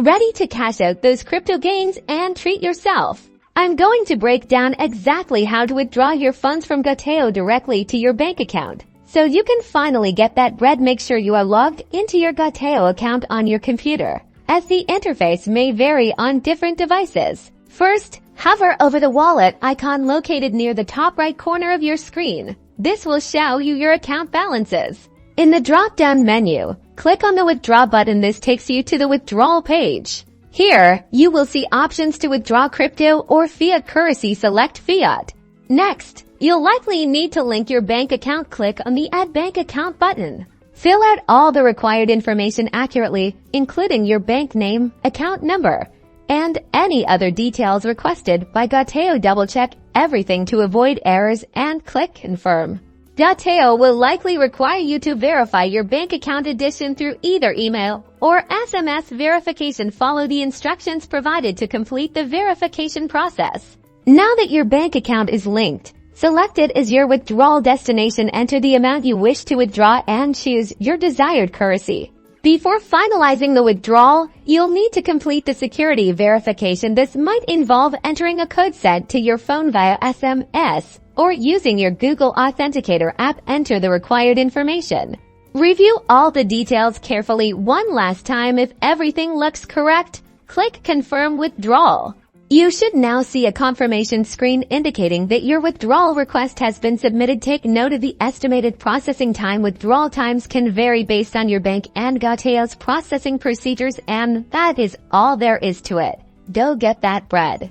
Ready to cash out those crypto gains and treat yourself? I'm going to break down exactly how to withdraw your funds from Goteo directly to your bank account, so you can finally get that bread. Make sure you are logged into your Goteo account on your computer, as the interface may vary on different devices. First, hover over the wallet icon located near the top right corner of your screen. This will show you your account balances. In the drop-down menu, click on the Withdraw button. This takes you to the withdrawal page. Here, you will see options to withdraw crypto or fiat currency. Select Fiat. Next, you'll likely need to link your bank account. Click on the Add Bank Account button. Fill out all the required information accurately, including your bank name, account number, and any other details requested by Goteo. Double-check everything to avoid errors and click Confirm. Goteo will likely require you to verify your bank account addition through either email or SMS verification. Follow the instructions provided to complete the verification process. Now that your bank account is linked, select it as your withdrawal destination. Enter the amount you wish to withdraw and choose your desired currency. Before finalizing the withdrawal, you'll need to complete the security verification. This might involve entering a code sent to your phone via SMS or using your Google Authenticator app. Enter the required information. Review all the details carefully one last time. If everything looks correct, click Confirm Withdrawal. You should now see a confirmation screen indicating that your withdrawal request has been submitted. Take note of the estimated processing time. Withdrawal times can vary based on your bank and Goteo's processing procedures, and that is all there is to it. Go get that bread.